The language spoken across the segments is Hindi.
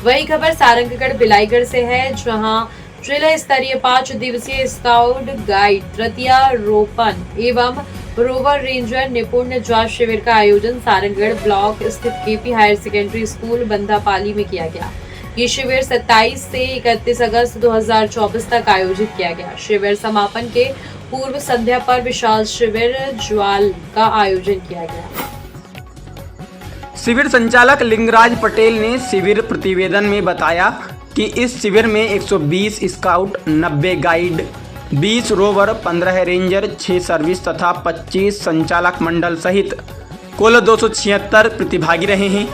वही खबर सारंगगढ़ बिलाईगढ़ से है, जहां जिला स्तरीय 5 दिवसीय स्काउट गाइड प्रत्यारोपण एवं रोवर रेंजर निपुण जांच शिविर का आयोजन सारंगगढ़ ब्लॉक स्थित केपी हायर सेकेंडरी स्कूल बंदापाली में किया गया। ये शिविर 27 से 31 अगस्त 2024 तक आयोजित किया गया। शिविर समापन के पूर्व संध्या पर विशाल शिविर ज्वाल का आयोजन किया गया। शिविर संचालक लिंगराज पटेल ने शिविर प्रतिवेदन में बताया कि इस शिविर में 120 scout, 90 guide, 20 rover, 15 ranger, 6 service तथा 25 संचालक मंडल सहित कुल 276 प्रतिभागी रहे हैं।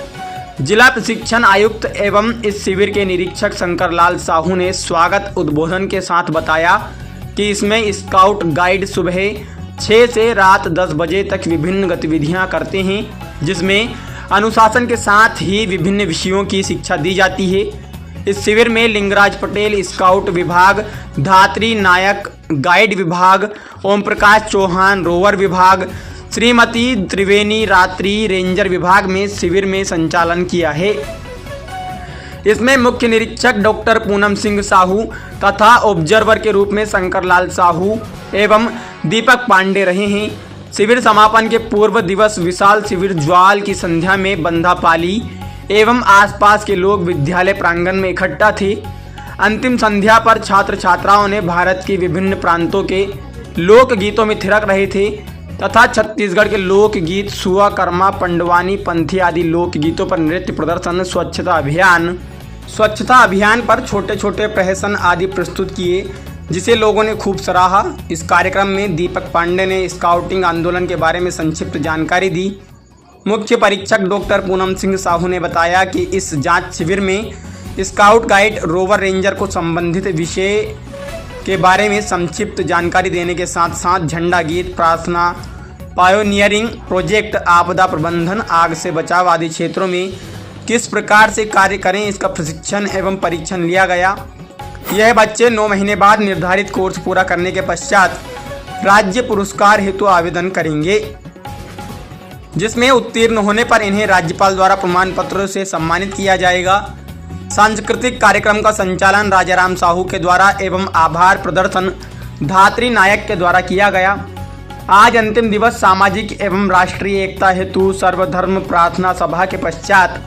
जिला प्रशिक्षण आयुक्त एवं इस शिविर के निरीक्षक शंकर लाल साहू ने स्वागत उद्बोधन के साथ बताया कि इसमें स्काउट गाइड सुबह 6 से रात 10 बजे तक विभिन्न गतिविधियां करते हैं, जिसमें अनुशासन के साथ ही विभिन्न विषयों की शिक्षा दी जाती है। इस शिविर में लिंगराज पटेल स्काउट विभाग, धात्री नायक गाइड विभाग, ओम प्रकाश चौहान रोवर विभाग, श्रीमती त्रिवेणी रात्रि रेंजर विभाग में शिविर में संचालन किया है। इसमें मुख्य निरीक्षक डॉक्टर पूनम सिंह साहू तथा ऑब्जर्वर के रूप में शंकर लाल साहू एवं दीपक पांडे रहे हैं। शिविर समापन के पूर्व दिवस विशाल शिविर ज्वाल की संध्या में बंदापाली एवं आसपास के लोग विद्यालय प्रांगण में इकट्ठा थे। अंतिम संध्या पर छात्र छात्राओं ने भारत के विभिन्न प्रांतों के लोक गीतों में थिरक रहे थे तथा छत्तीसगढ़ के लोकगीत सुआ, कर्मा, पंडवानी, पंथी आदि लोकगीतों पर नृत्य प्रदर्शन, स्वच्छता अभियान पर छोटे छोटे प्रहसन आदि प्रस्तुत किए, जिसे लोगों ने खूब सराहा। इस कार्यक्रम में दीपक पांडे ने स्काउटिंग आंदोलन के बारे में संक्षिप्त जानकारी दी। मुख्य परीक्षक डॉक्टर पूनम सिंह साहू ने बताया कि इस जांच शिविर में स्काउट गाइड, रोवर रेंजर को संबंधित विषय के बारे में संक्षिप्त जानकारी देने के साथ साथ झंडा गीत, प्रार्थना, पायोनियरिंग प्रोजेक्ट, आपदा प्रबंधन, आग से बचाव आदि क्षेत्रों में किस प्रकार से कार्य करें, इसका प्रशिक्षण एवं परीक्षण लिया गया। यह बच्चे 9 महीने बाद निर्धारित कोर्स पूरा करने के पश्चात राज्य पुरस्कार हेतु आवेदन करेंगे, जिसमें उत्तीर्ण होने पर इन्हें राज्यपाल द्वारा प्रमाण पत्र से सम्मानित किया जाएगा। सांस्कृतिक कार्यक्रम का संचालन राजाराम साहू के द्वारा एवं आभार प्रदर्शन धात्री नायक के द्वारा किया गया। आज अंतिम दिवस सामाजिक एवं राष्ट्रीय एकता हेतु सर्वधर्म प्रार्थना सभा के पश्चात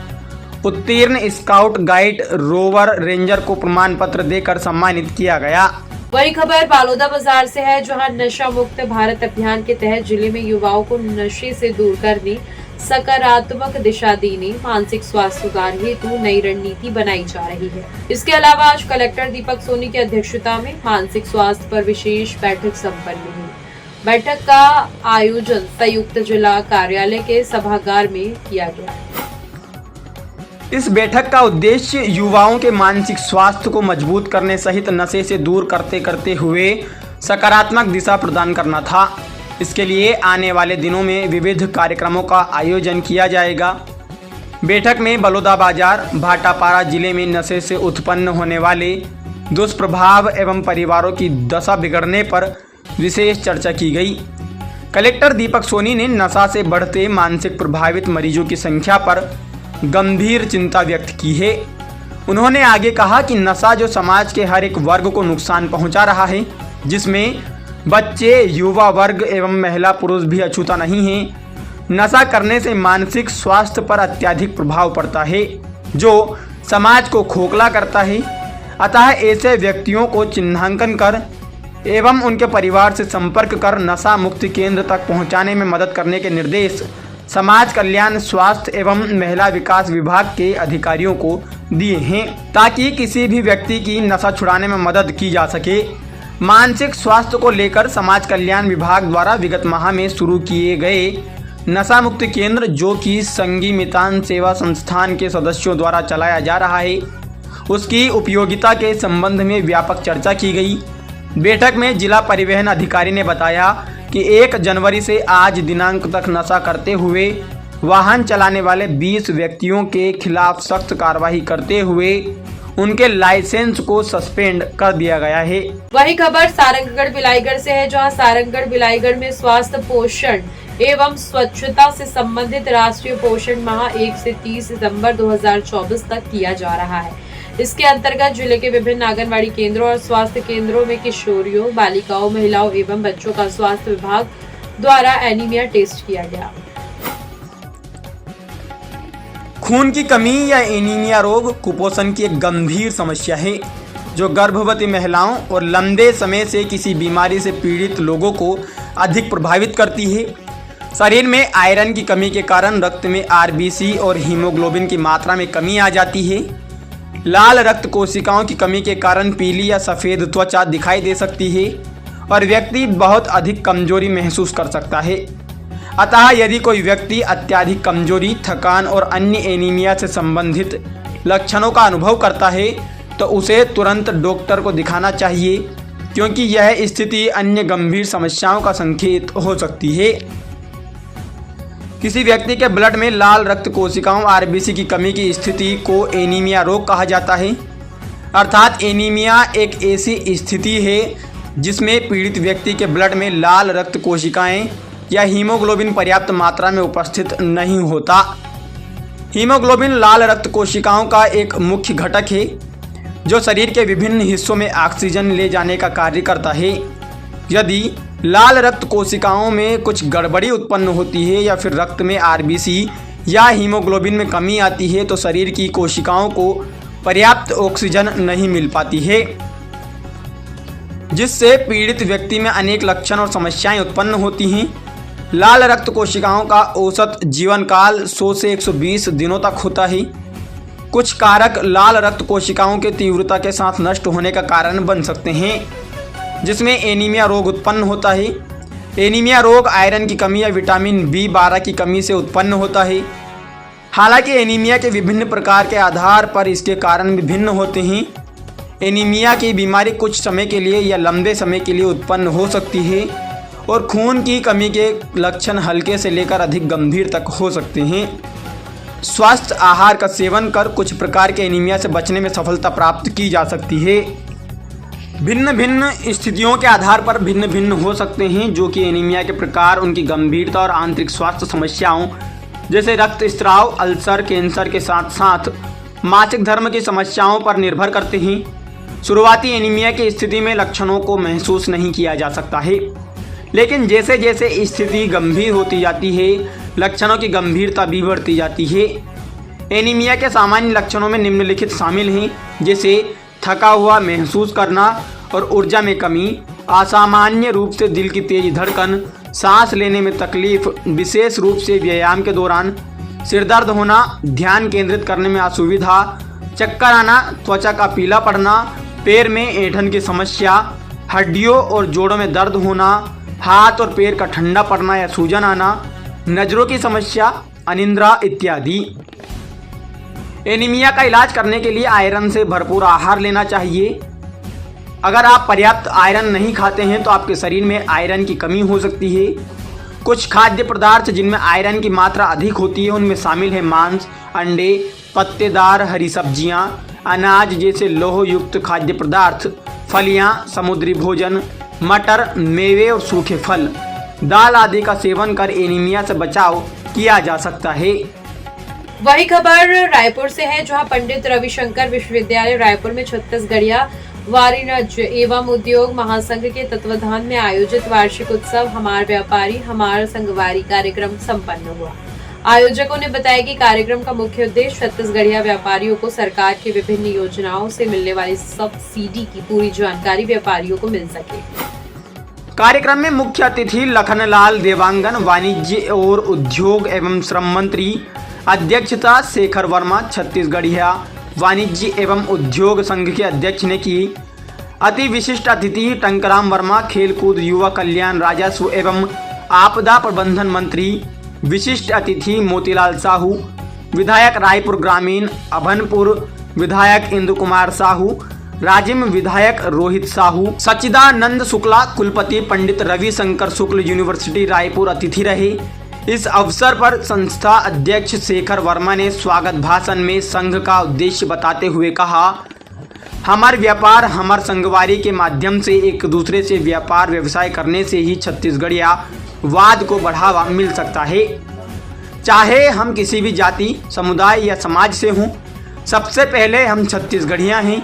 उत्तीर्ण स्काउट गाइड, रोवर रेंजर को प्रमाण पत्र देकर सम्मानित किया गया। वही खबर बालोदा बाजार से है, जहां नशा मुक्त भारत अभियान के तहत जिले में युवाओं को नशे से दूर करने, सकारात्मक दिशा देने, मानसिक स्वास्थ्य सुधार हेतु नई रणनीति बनाई जा रही है। इसके अलावा आज कलेक्टर दीपक सोनी की अध्यक्षता में मानसिक स्वास्थ्य पर विशेष बैठक संपन्न हुई। बैठक का आयोजन संयुक्त जिला कार्यालय के सभागार में किया गया। इस बैठक का उद्देश्य युवाओं के मानसिक स्वास्थ्य को मजबूत करने सहित नशे से दूर करते हुए सकारात्मक दिशा प्रदान करना था। इसके लिए आने वाले दिनों में विविध कार्यक्रमों का आयोजन किया जाएगा। बैठक में बलौदा बाजार, भाटापारा जिले में नशे से उत्पन्न होने वाले दुष्प्रभाव एवं परिवारों की दशा बिगड़ने पर विशेष चर्चा की गई। कलेक्टर दीपक सोनी ने नशा से बढ़ते मानसिक प्रभावित मरीजों की संख्या पर गंभीर चिंता व्यक्त की है। उन्होंने आगे कहा कि नशा जो समाज के हर एक वर्ग को नुकसान पहुंचा रहा है, जिसमें बच्चे, युवा वर्ग एवं महिला पुरुष भी अछूता नहीं हैं। नशा करने से मानसिक स्वास्थ्य पर अत्यधिक प्रभाव पड़ता है, जो समाज को खोखला करता है। अतः ऐसे व्यक्तियों को चिन्हांकन कर एवं उनके परिवार से संपर्क कर नशा मुक्ति केंद्र तक पहुंचाने में मदद करने के निर्देश समाज कल्याण, स्वास्थ्य एवं महिला विकास विभाग के अधिकारियों को दिए हैं, ताकि किसी भी व्यक्ति की नशा छुड़ाने में मदद की जा सके। मानसिक स्वास्थ्य को लेकर समाज कल्याण विभाग द्वारा विगत माह में शुरू किए गए नशा मुक्ति केंद्र, जो कि संगी मितान सेवा संस्थान के सदस्यों द्वारा चलाया जा रहा है, उसकी उपयोगिता के संबंध में व्यापक चर्चा की गई। बैठक में जिला परिवहन अधिकारी ने बताया कि 1 जनवरी से आज दिनांक तक नशा करते हुए वाहन चलाने वाले 20 व्यक्तियों के खिलाफ सख्त कार्रवाई करते हुए उनके लाइसेंस को सस्पेंड कर दिया गया है। वही खबर सारंगगढ़ बिलाईगढ़ से है, जहां सारंगगढ़ बिलाईगढ़ में स्वास्थ्य पोषण एवं स्वच्छता से संबंधित राष्ट्रीय पोषण माह 1 से 30 सितंबर 2024 तक किया जा रहा है। इसके अंतर्गत जिले के विभिन्न आंगनबाड़ी केंद्रों और स्वास्थ्य केंद्रों में किशोरियों, बालिकाओं, महिलाओं एवं बच्चों का स्वास्थ्य विभाग द्वारा एनीमिया टेस्ट किया गया। खून की कमी या एनीमिया रोग कुपोषण की एक गंभीर समस्या है जो गर्भवती महिलाओं और लंबे समय से किसी बीमारी से पीड़ित लोगों को अधिक प्रभावित करती है। शरीर में आयरन की कमी के कारण रक्त में आरबीसी और हीमोग्लोबिन की मात्रा में कमी आ जाती है। लाल रक्त कोशिकाओं की कमी के कारण पीली या सफ़ेद त्वचा दिखाई दे सकती है और व्यक्ति बहुत अधिक कमजोरी महसूस कर सकता है। अतः यदि कोई व्यक्ति अत्यधिक कमजोरी, थकान और अन्य एनीमिया से संबंधित लक्षणों का अनुभव करता है तो उसे तुरंत डॉक्टर को दिखाना चाहिए, क्योंकि यह स्थिति अन्य गंभीर समस्याओं का संकेत हो सकती है। किसी व्यक्ति के ब्लड में लाल रक्त कोशिकाओं आरबीसी की कमी की स्थिति को एनीमिया रोग कहा जाता है। अर्थात एनीमिया एक ऐसी स्थिति है जिसमें पीड़ित व्यक्ति के ब्लड में लाल रक्त कोशिकाएं या हीमोग्लोबिन पर्याप्त मात्रा में उपस्थित नहीं होता। हीमोग्लोबिन लाल रक्त कोशिकाओं का एक मुख्य घटक है जो शरीर के विभिन्न हिस्सों में ऑक्सीजन ले जाने का कार्य करता है। यदि लाल रक्त कोशिकाओं में कुछ गड़बड़ी उत्पन्न होती है या फिर रक्त में आरबीसी या हीमोग्लोबिन में कमी आती है तो शरीर की कोशिकाओं को पर्याप्त ऑक्सीजन नहीं मिल पाती है, जिससे पीड़ित व्यक्ति में अनेक लक्षण और समस्याएं उत्पन्न होती हैं। लाल रक्त कोशिकाओं का औसत जीवन काल 100 से 120 दिनों तक होता है। कुछ कारक लाल रक्त कोशिकाओं के तीव्रता के साथ नष्ट होने का कारण बन सकते हैं, जिसमें एनीमिया रोग उत्पन्न होता है। एनीमिया रोग आयरन की कमी या विटामिन B12 की कमी से उत्पन्न होता है। हालांकि एनीमिया के विभिन्न प्रकार के आधार पर इसके कारण विभिन्न होते हैं। एनीमिया की बीमारी कुछ समय के लिए या लंबे समय के लिए उत्पन्न हो सकती है और खून की कमी के लक्षण हल्के से लेकर अधिक गंभीर तक हो सकते हैं। स्वस्थ आहार का सेवन कर कुछ प्रकार के एनीमिया से बचने में सफलता प्राप्त की जा सकती है। भिन्न भिन्न स्थितियों के आधार पर भिन्न भिन्न हो सकते हैं, जो कि एनीमिया के प्रकार, उनकी गंभीरता और आंतरिक स्वास्थ्य समस्याओं जैसे रक्तस्राव, अल्सर, कैंसर के साथ साथ मासिक धर्म की समस्याओं पर निर्भर करते हैं। शुरुआती एनीमिया की स्थिति में लक्षणों को महसूस नहीं किया जा सकता है, लेकिन जैसे जैसे स्थिति गंभीर होती जाती है लक्षणों की गंभीरता भी बढ़ती जाती है। एनीमिया के सामान्य लक्षणों में निम्नलिखित शामिल हैं, जैसे थका हुआ महसूस करना और ऊर्जा में कमी, असामान्य रूप से दिल की तेज धड़कन, सांस लेने में तकलीफ, विशेष रूप से व्यायाम के दौरान, सिरदर्द होना, ध्यान केंद्रित करने में असुविधा, चक्कर आना, त्वचा का पीला पड़ना, पैर में ऐंठन की समस्या, हड्डियों और जोड़ों में दर्द होना, हाथ और पैर का ठंडा पड़ना या सूजन आना, नज़रों की समस्या, अनिद्रा इत्यादि। एनीमिया का इलाज करने के लिए आयरन से भरपूर आहार लेना चाहिए। अगर आप पर्याप्त आयरन नहीं खाते हैं तो आपके शरीर में आयरन की कमी हो सकती है। कुछ खाद्य पदार्थ जिनमें आयरन की मात्रा अधिक होती है उनमें शामिल है मांस, अंडे, पत्तेदार हरी सब्जियां, अनाज जैसे लौह युक्त खाद्य पदार्थ, फलियां, समुद्री भोजन, मटर, मेवे और सूखे फल, दाल आदि का सेवन कर एनीमिया से बचाव किया जा सकता है। वही खबर रायपुर से है, जहां पंडित रविशंकर विश्वविद्यालय रायपुर में छत्तीसगढ़िया वाणिज्य एवं उद्योग महासंघ के तत्वाधान में आयोजित वार्षिक उत्सव हमार व्यापारी हमार संगवारी कार्यक्रम संपन्न हुआ। आयोजकों ने बताया कि कार्यक्रम का मुख्य उद्देश्य छत्तीसगढ़िया व्यापारियों को सरकार की विभिन्न योजनाओं से मिलने वाली सब्सिडी की पूरी जानकारी व्यापारियों को मिल सके। कार्यक्रम में मुख्य अतिथि लखनलाल देवांगन, वाणिज्य और उद्योग एवं श्रम मंत्री, अध्यक्षता शेखर वर्मा, छत्तीसगढ़िया वाणिज्य एवं उद्योग संघ के अध्यक्ष ने की। अति विशिष्ट अतिथि टंकराम वर्मा, खेलकूद युवा कल्याण राजस्व एवं आपदा प्रबंधन मंत्री। विशिष्ट अतिथि मोतीलाल साहू, विधायक रायपुर ग्रामीण, अभनपुर विधायक इंदु कुमार साहू, राजिम विधायक रोहित साहू, सच्चिदानंद शुक्ला, कुलपति पंडित रविशंकर शुक्ल यूनिवर्सिटी रायपुर अतिथि रहे। इस अवसर पर संस्था अध्यक्ष शेखर वर्मा ने स्वागत भाषण में संघ का उद्देश्य बताते हुए कहा, हमार व्यापार हमार संगवारी के माध्यम से एक दूसरे से व्यापार व्यवसाय करने से ही छत्तीसगढ़िया वाद को बढ़ावा मिल सकता है। चाहे हम किसी भी जाति, समुदाय या समाज से हों, सबसे पहले हम छत्तीसगढ़ियाँ हैं।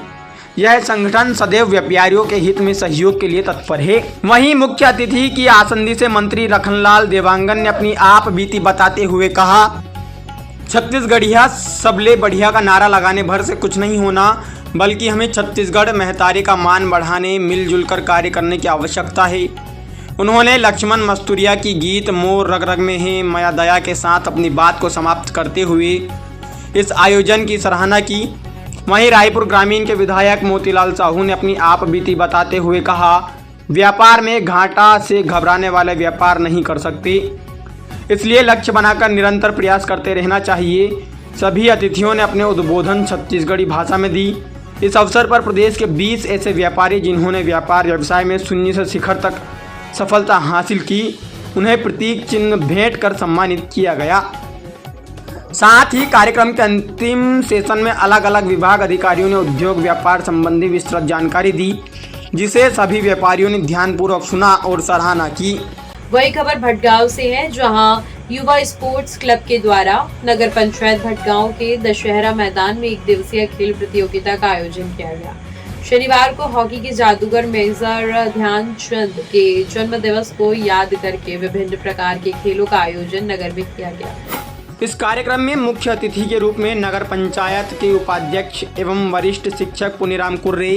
यह संगठन सदैव व्यापारियों के हित में सहयोग के लिए तत्पर है। वहीं मुख्य अतिथि की आसंदी से मंत्री रखनलाल देवांगन ने अपनी आप बीती बताते हुए कहा, छत्तीसगढ़िया सबले बढ़िया का नारा लगाने भर से कुछ नहीं होना, बल्कि हमें छत्तीसगढ़ महतारी का मान बढ़ाने, मिलजुल कर कार्य करने की आवश्यकता है। उन्होंने लक्ष्मण मस्तूरिया की गीत मोर रग रग में है माया दया के साथ अपनी बात को समाप्त करते हुए इस आयोजन की सराहना की। वहीं रायपुर ग्रामीण के विधायक मोतीलाल साहू ने अपनी आप बीती बताते हुए कहा, व्यापार में घाटा से घबराने वाले व्यापार नहीं कर सकते, इसलिए लक्ष्य बनाकर निरंतर प्रयास करते रहना चाहिए। सभी अतिथियों ने अपने उद्बोधन छत्तीसगढ़ी भाषा में दी। इस अवसर पर प्रदेश के 20 ऐसे व्यापारी जिन्होंने व्यापार व्यवसाय में शून्य से शिखर तक सफलता हासिल की, उन्हें प्रतीक चिन्ह भेंट कर सम्मानित किया गया। साथ ही कार्यक्रम के अंतिम सेशन में अलग अलग विभाग अधिकारियों ने उद्योग व्यापार संबंधी विस्तृत जानकारी दी, जिसे सभी व्यापारियों ने ध्यानपूर्वक सुना और सराहना की। वही खबर भटगांव से है, जहां युवा स्पोर्ट्स क्लब के द्वारा नगर पंचायत भटगांव के दशहरा मैदान में एक दिवसीय खेल प्रतियोगिता का आयोजन किया गया। शनिवार को हॉकी के जादूगर मेजर ध्यानचंद के जन्म दिवस को याद करके विभिन्न प्रकार के खेलों का आयोजन नगर में किया गया। इस कार्यक्रम में मुख्य अतिथि के रूप में नगर पंचायत के उपाध्यक्ष एवं वरिष्ठ शिक्षक पुनीराम कुर्रे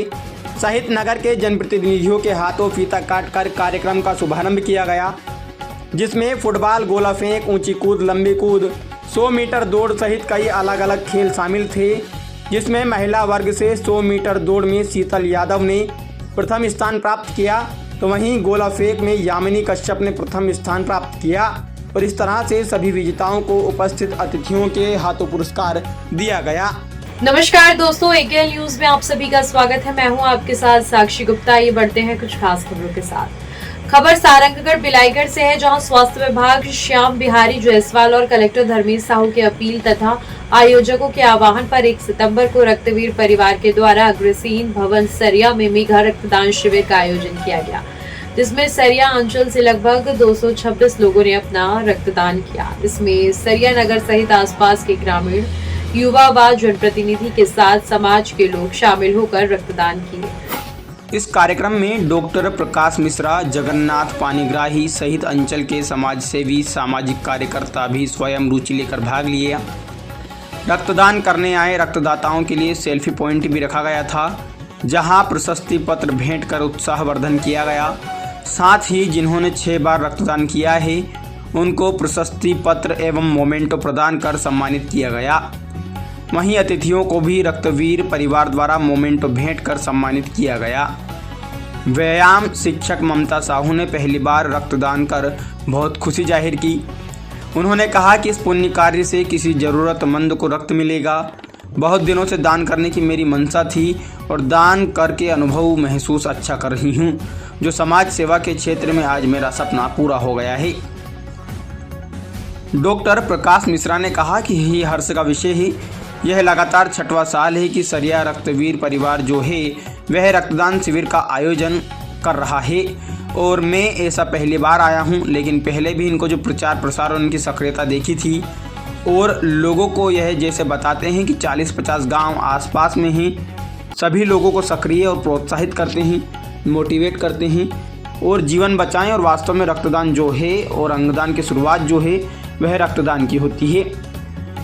सहित नगर के जनप्रतिनिधियों के हाथों फीता काटकर कार्यक्रम का शुभारंभ किया गया, जिसमें फुटबॉल, गोला फेंक, ऊंची कूद, लंबी कूद, 100 मीटर दौड़ सहित कई अलग अलग खेल शामिल थे। जिसमें महिला वर्ग से 100 मीटर दौड़ में शीतल यादव ने प्रथम स्थान प्राप्त किया, तो वहीं गोला फेंक में यामिनी कश्यप ने प्रथम स्थान प्राप्त किया। और इस तरह से सभी विजेताओं को उपस्थित अतिथियों के हाथों पुरस्कार दिया गया। नमस्कार दोस्तों, एकेएल न्यूज में आप सभी का स्वागत है। मैं हूं आपके साथ साक्षी गुप्ता। ये बढ़ते हैं कुछ खास खबरों के साथ। खबर सारंगगढ़ बिलाईगढ़ से है, जहां स्वास्थ्य विभाग श्याम बिहारी जायसवाल और कलेक्टर धर्मेश साहू की अपील तथा आयोजकों के आह्वान पर 1 सितंबर को रक्तवीर परिवार के द्वारा अग्रसेन भवन सरिया में मेगा रक्तदान शिविर का आयोजन किया गया, जिसमें सरिया अंचल से लगभग 226 लोगों ने अपना रक्तदान किया। इसमें सरिया नगर सहित आसपास के ग्रामीण, युवा व जनप्रतिनिधि के साथ समाज के लोग शामिल होकर रक्तदान किए। इस कार्यक्रम में डॉक्टर प्रकाश मिश्रा, जगन्नाथ पानीग्राही सहित अंचल के समाज सेवी, सामाजिक कार्यकर्ता भी स्वयं रुचि लेकर भाग लिए। रक्तदान करने आए रक्तदाताओं के लिए सेल्फी पॉइंट भी रखा गया था, जहां प्रशस्ति पत्र भेंट कर उत्साहवर्धन किया गया। साथ ही जिन्होंने 6 बार रक्तदान किया है, उनको प्रशस्ति पत्र एवं मोमेंटो प्रदान कर सम्मानित किया गया। वहीं अतिथियों को भी रक्तवीर परिवार द्वारा मोमेंटो भेंट कर सम्मानित किया गया। व्यायाम शिक्षक ममता साहू ने पहली बार रक्तदान कर बहुत खुशी जाहिर की। उन्होंने कहा कि इस पुण्य कार्य से किसी ज़रूरतमंद को रक्त मिलेगा। बहुत दिनों से दान करने की मेरी मंशा थी और दान करके अनुभव महसूस अच्छा कर रही हूँ, जो समाज सेवा के क्षेत्र में आज मेरा सपना पूरा हो गया है। डॉक्टर प्रकाश मिश्रा ने कहा कि यही हर्ष का विषय है। यह लगातार 6वां साल है कि सरिया रक्तवीर परिवार जो है वह रक्तदान शिविर का आयोजन कर रहा है और मैं ऐसा पहली बार आया हूं, लेकिन पहले भी इनको जो प्रचार प्रसार और इनकी सक्रियता देखी थी और लोगों को यह जैसे बताते हैं कि 40-50 गांव आसपास में हैं, सभी लोगों को सक्रिय और प्रोत्साहित करते हैं, मोटिवेट करते हैं और जीवन बचाएं। और वास्तव में रक्तदान जो है और अंगदान की शुरुआत जो है वह रक्तदान की होती है।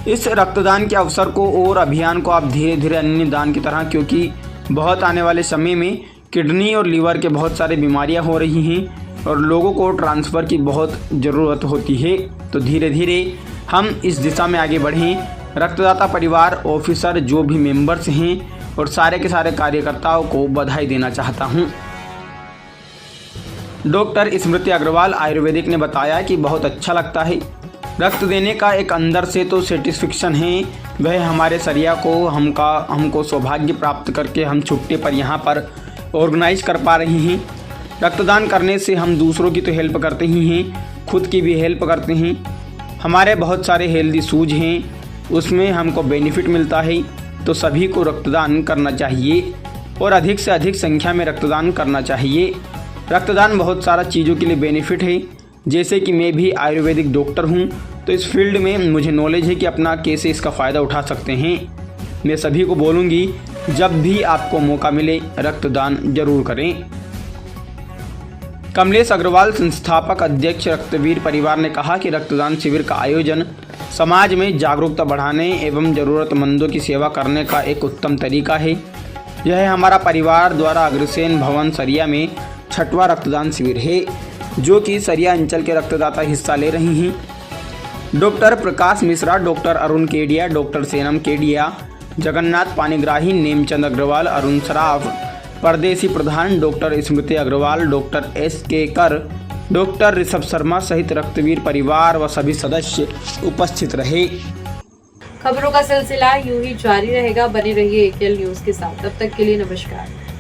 इस रक्तदान के अवसर को और अभियान को आप धीरे धीरे अन्य दान की तरह, क्योंकि बहुत आने वाले समय में किडनी और लीवर के बहुत सारी बीमारियां हो रही हैं और लोगों को ट्रांसफ़र की बहुत ज़रूरत होती है, तो धीरे धीरे हम इस दिशा में आगे बढ़ें। रक्तदाता परिवार, ऑफिसर, जो भी मेंबर्स हैं और सारे के सारे कार्यकर्ताओं को बधाई देना चाहता हूं। डॉक्टर स्मृति अग्रवाल आयुर्वेदिक ने बताया कि बहुत अच्छा लगता है। रक्त देने का एक अंदर से तो सेटिस्फिक्शन है, वह हमारे सरिया को हमको सौभाग्य प्राप्त करके हम छुट्टी पर यहाँ पर ऑर्गेनाइज कर पा रहे हैं। रक्तदान करने से हम दूसरों की तो हेल्प करते ही हैं, खुद की भी हेल्प करते हैं। हमारे बहुत सारे हेल्दी इशूज हैं, उसमें हमको बेनिफिट मिलता है, तो सभी को रक्तदान करना चाहिए और अधिक से अधिक संख्या में रक्तदान करना चाहिए। रक्तदान बहुत सारा चीज़ों के लिए बेनिफिट है, जैसे कि मैं भी आयुर्वेदिक डॉक्टर हूँ, तो इस फील्ड में मुझे नॉलेज है कि अपना कैसे इसका फ़ायदा उठा सकते हैं। मैं सभी को बोलूँगी, जब भी आपको मौका मिले रक्तदान जरूर करें। कमलेश अग्रवाल, संस्थापक अध्यक्ष रक्तवीर परिवार, ने कहा कि रक्तदान शिविर का आयोजन समाज में जागरूकता बढ़ाने एवं ज़रूरतमंदों की सेवा करने का एक उत्तम तरीका है। यह हमारा परिवार द्वारा अग्रसेन भवन सरिया में 6वां रक्तदान शिविर है, जो कि सरिया अंचल के रक्तदाता हिस्सा ले रही हैं। Doctor Prakash Mishra, doctor Arun Kedia, doctor सेनम Kedia, Jagannath Panigrahi, Nemchand Agarwal, Arun Saraf, परदेसी प्रधान, डॉक्टर स्मृति अग्रवाल, डॉक्टर SK कर, डॉक्टर ऋषभ शर्मा सहित रक्तवीर परिवार व सभी सदस्य उपस्थित रहे। खबरों का सिलसिला यूं ही जारी रहेगा। बने रहिए AKL न्यूज़ के साथ। तब तक के लिए नमस्कार।